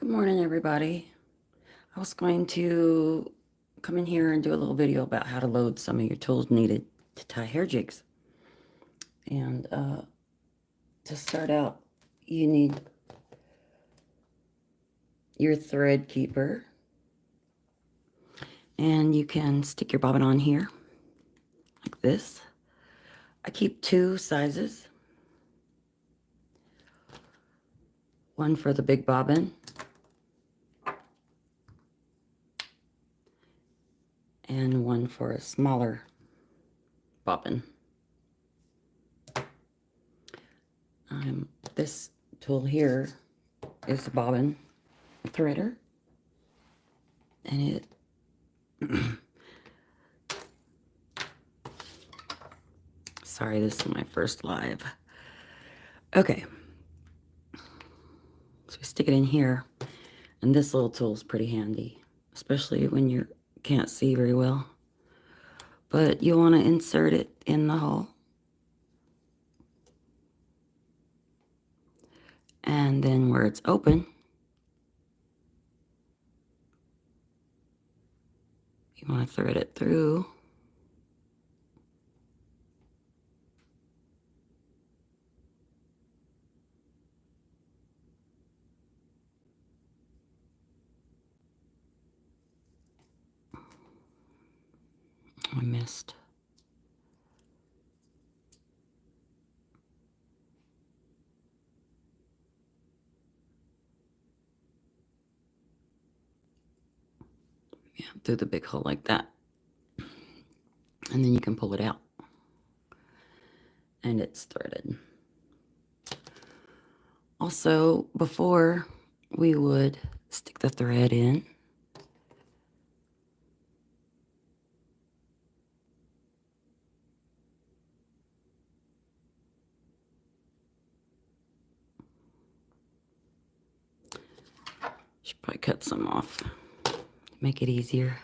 morning, everybody. I was going to come in here and do a little video about how to load some of your tools needed to tie hair jigs. And to start out, you need your thread keeper. And you can stick your bobbin on here, like this. I keep two sizes. One for the big bobbin. And one for a smaller bobbin. This tool here is a bobbin threader, and it sorry, this is my first live. Okay, so we stick it in here, and this little tool is pretty handy, especially when you can't see very well. But you want to insert it in the hole. And then where it's open, you want to thread it through. I missed. Yeah, through the big hole like that. And then you can pull it out. And it's threaded. Also, before we would stick the thread in, should probably cut some off, make it easier.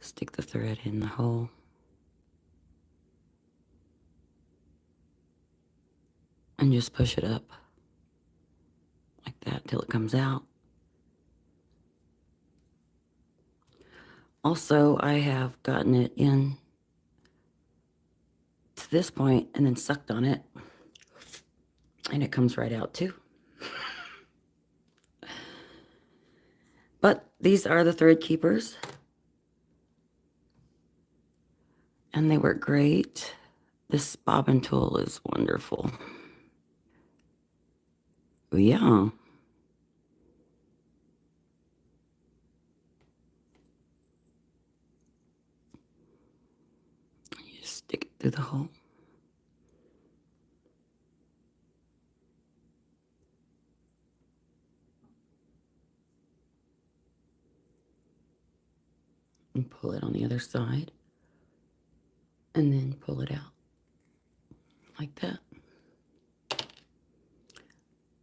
Stick the thread in the hole. And just push it up like that till it comes out. Also, I have gotten it in to this point and then sucked on it, and it comes right out too. But these are the thread keepers, and they work great. This bobbin tool is wonderful. Yeah. You just stick it through the hole. And pull it on the other side. And then pull it out. Like that.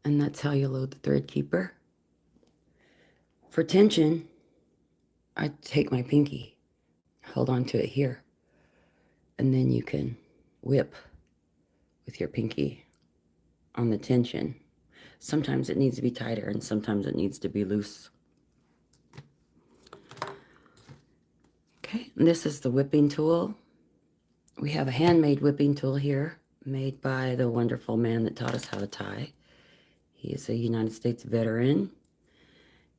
And that's how you load the thread keeper. For tension, I take my pinky, hold on to it here, and then you can whip with your pinky on the tension. Sometimes it needs to be tighter and sometimes it needs to be loose. Okay, and this is the whipping tool. We have a handmade whipping tool here made by the wonderful man that taught us how to tie. He is a United States veteran,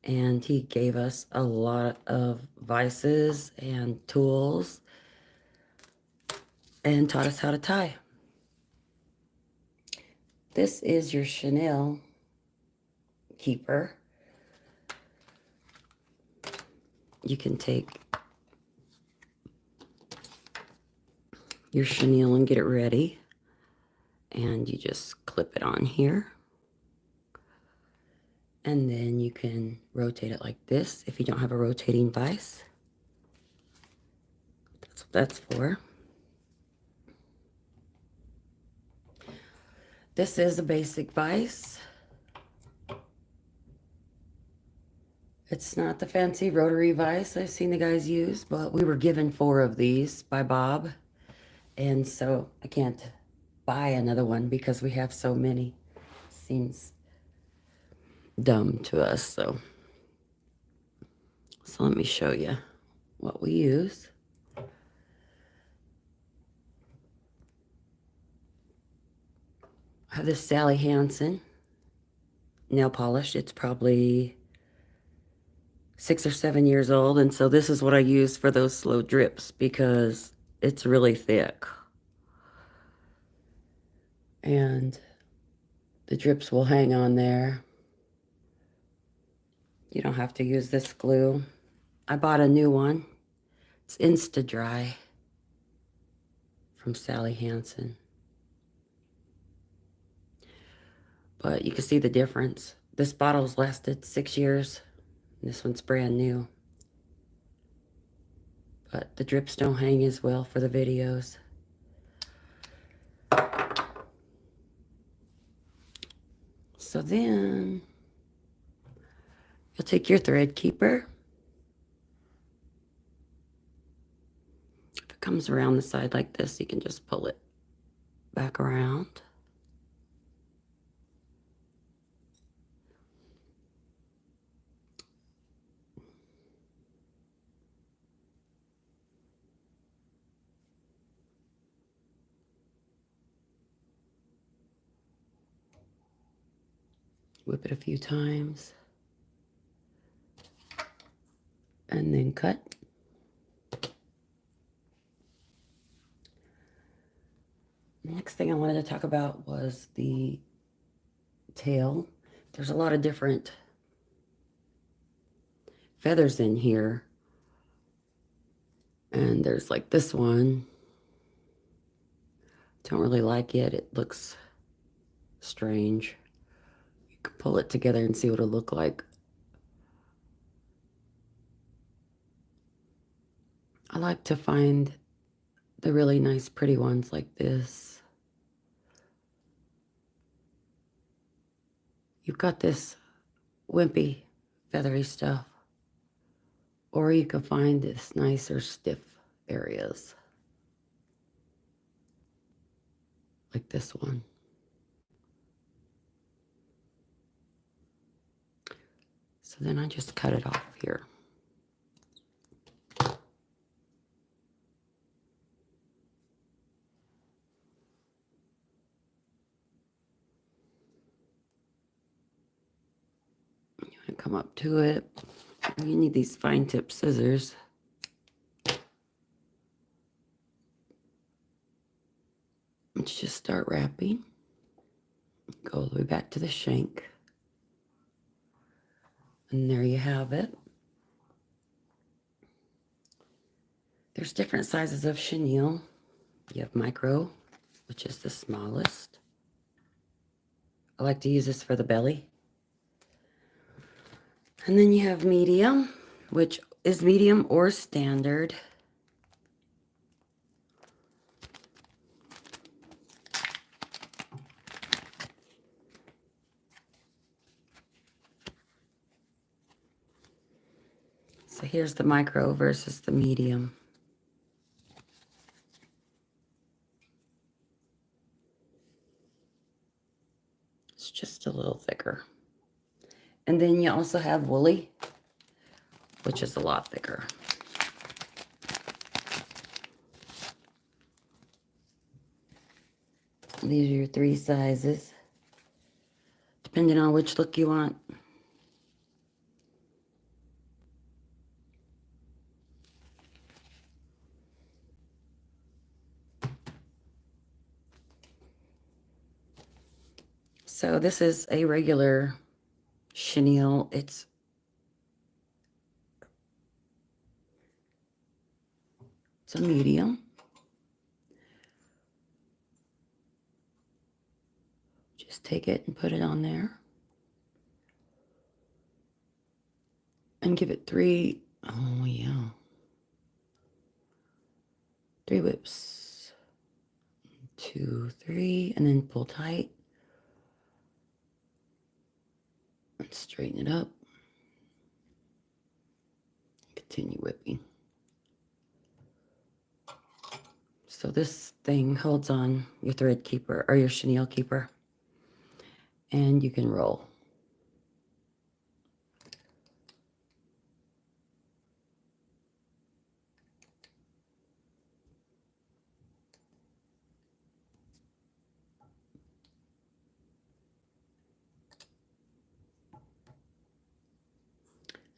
and he gave us a lot of vices and tools and taught us how to tie. This is your chenille keeper. You can take your chenille and get it ready, and you just clip it on here. And then you can rotate it like this if you don't have a rotating vise. That's what that's for. This is a basic vise. It's not the fancy rotary vise I've seen the guys use, but we were given 4 of these by Bob. And so I can't buy another one because we have so many. It seems dumb to us. So let me show you what we use. I have this Sally Hansen nail polish. It's probably 6 or 7 years old, and so this is what I use for those slow drips because it's really thick. And the drips will hang on there. You don't have to use this glue. I bought a new one. It's Insta-Dry from Sally Hansen. But you can see the difference. This bottle's lasted 6 years. This one's brand new. But the drips don't hang as well for the videos. So then you'll take your thread keeper. If it comes around the side like this, you can just pull it back around. Whip it a few times. And then cut. The next thing I wanted to talk about was the tail. There's a lot of different feathers in here. And there's like this one. Don't really like it. It looks strange. You can pull it together and see what it'll look like. I like to find the really nice, pretty ones like this. You've got this wimpy, feathery stuff. Or you can find this nicer, stiff areas. Like this one. So then I just cut it off here. You want to come up to it. You need these fine tip scissors. Let's just start wrapping. Go all the way back to the shank. And there you have it. There's different sizes of chenille. You have micro, which is the smallest. I like to use this for the belly. And then you have medium, which is medium or standard. So here's the micro versus the medium. It's just a little thicker. And then you also have woolly, which is a lot thicker. These are your 3 sizes, depending on which look you want. So this is a regular chenille. It's a medium. Just take it and put it on there. And give it 3, oh yeah, 3 whips. 2, 3, and then pull tight. And straighten it up. Continue whipping. So this thing holds on your thread keeper or your chenille keeper. And you can roll.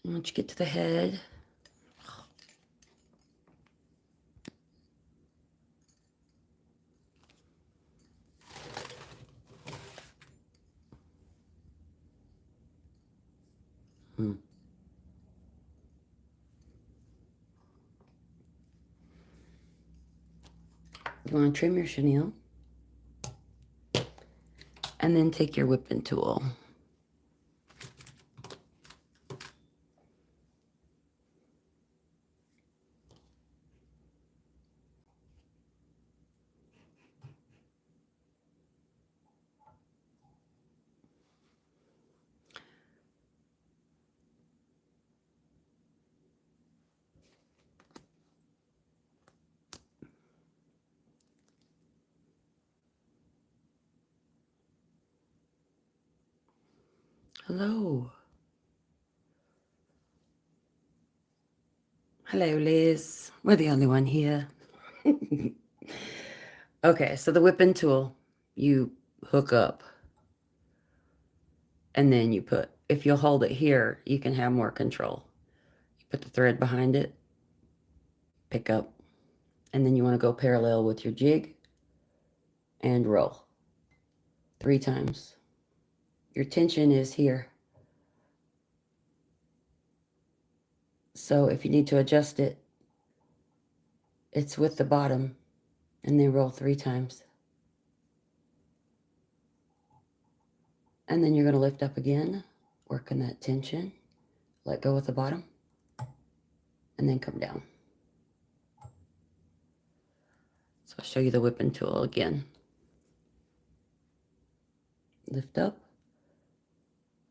Once you get to the head, you want to trim your chenille, and then take your whipping tool. Hello. Hello, Liz. We're the only one here. Okay, so the whipping tool, you hook up. And then you put, if you'll hold it here, you can have more control. You put the thread behind it, pick up, and then you want to go parallel with your jig and roll 3 times. Your tension is here. So if you need to adjust it, it's with the bottom, and then roll 3 times. And then you're going to lift up again, working that tension, let go with the bottom, and then come down. So I'll show you the whipping tool again. Lift up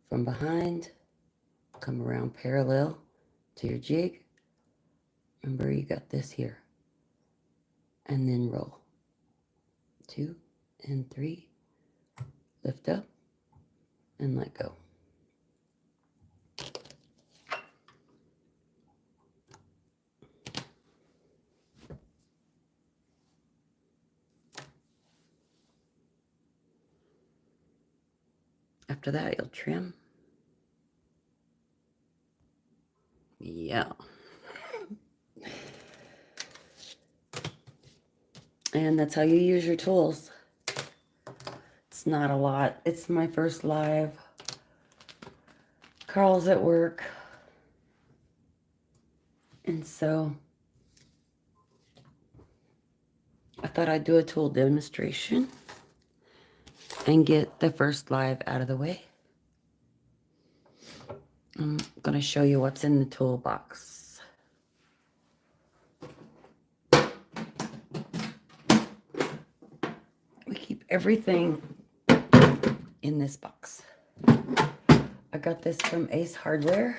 from behind, come around parallel to your jig. Remember, you got this here. And then roll. 2 and 3. Lift up and let go. After that, you'll trim. Yeah. And that's how you use your tools. It's not a lot. It's my first live. Carl's at work. And so I thought I'd do a tool demonstration and get the first live out of the way. I'm going to show you what's in the toolbox. We keep everything in this box. I got this from Ace Hardware.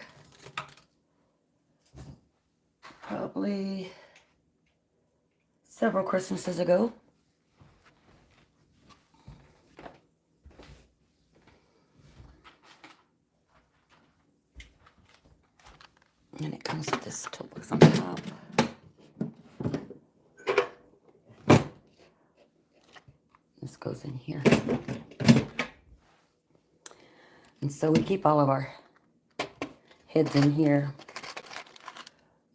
Probably several Christmases ago. And it comes with this toolbox on top. This goes in here. And so we keep all of our heads in here.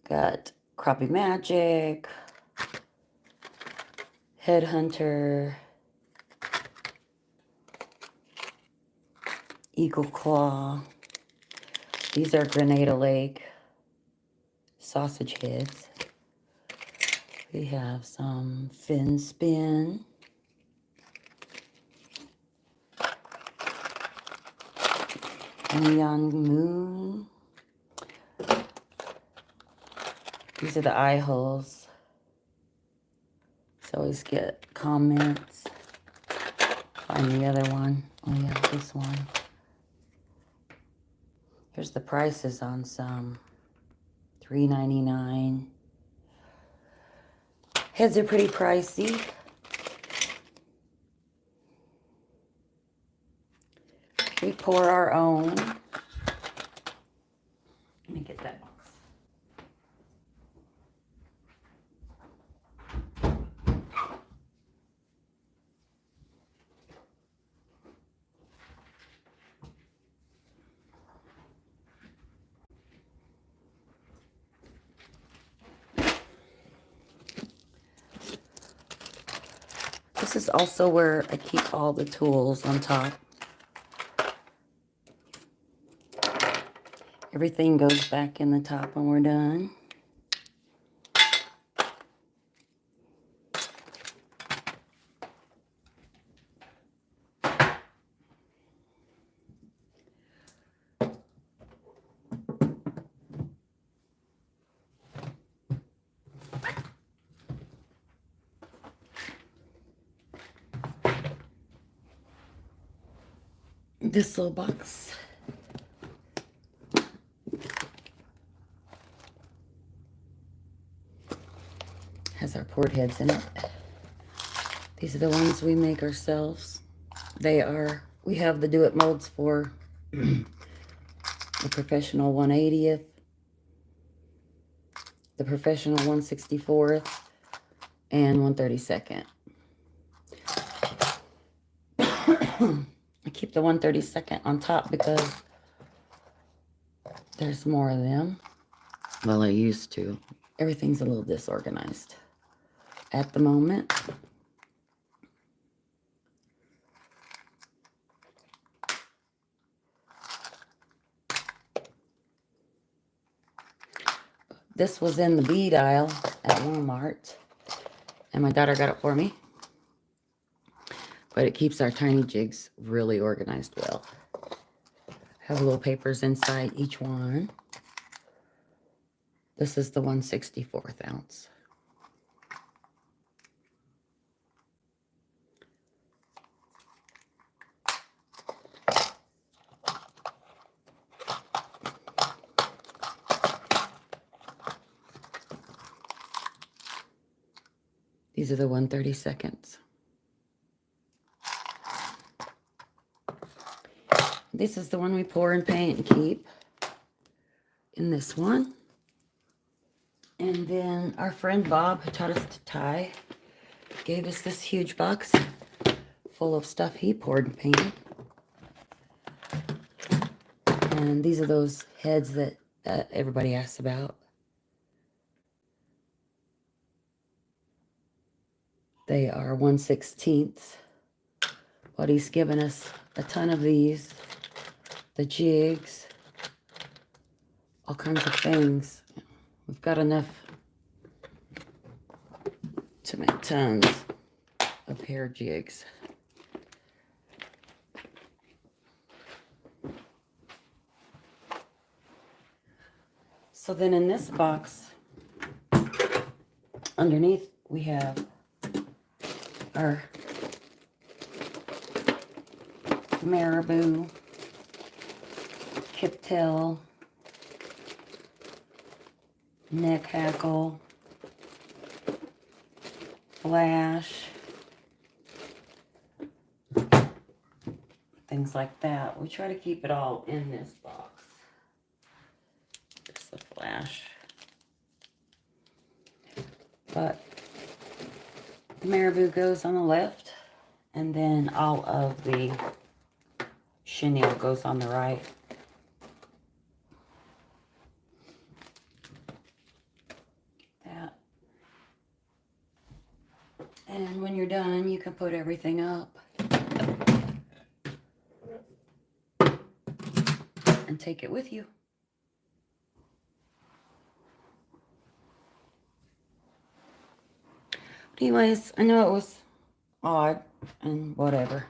Got Crappie Magic, Headhunter, Eagle Claw. These are Grenada Lake sausage heads. We have some Fin Spin. Neon Moon. These are the eye holes. So always get comments. Find the other one. Oh yeah, this one. Here's the prices on some. $3.99. Heads are pretty pricey. We pour our own. Let me get that box. This is also where I keep all the tools on top. Everything goes back in the top when we're done. This little box has our port heads in it. These are the ones we make ourselves. We have the do-it molds for the professional 180th, the professional 164th, and 132nd. I keep the 132nd on top because there's more of them. Well, I used to. Everything's a little disorganized at the moment. This was in the bead aisle at Walmart, and my daughter got it for me. But it keeps our tiny jigs really organized well. Have little papers inside each one. This is the 1/64th ounce. These are the 1/32. This is the one we pour and paint and keep in this one. And then our friend Bob, who taught us to tie, gave us this huge box full of stuff he poured and painted. And these are those heads that everybody asks about. They are 1/16. But he's given us a ton of these. The jigs. All kinds of things. We've got enough to make tons of hair jigs. So then in this box, underneath, we have our marabou, kip tail, neck hackle, flash, things like that. We try to keep it all in this box. Just the flash. But the marabou goes on the left, and then all of the chenille goes on the right. That. And when you're done, you can put everything up and take it with you. But anyways, I know it was odd and whatever.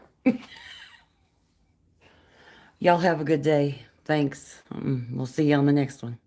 Y'all have a good day. Thanks. We'll see you on the next one.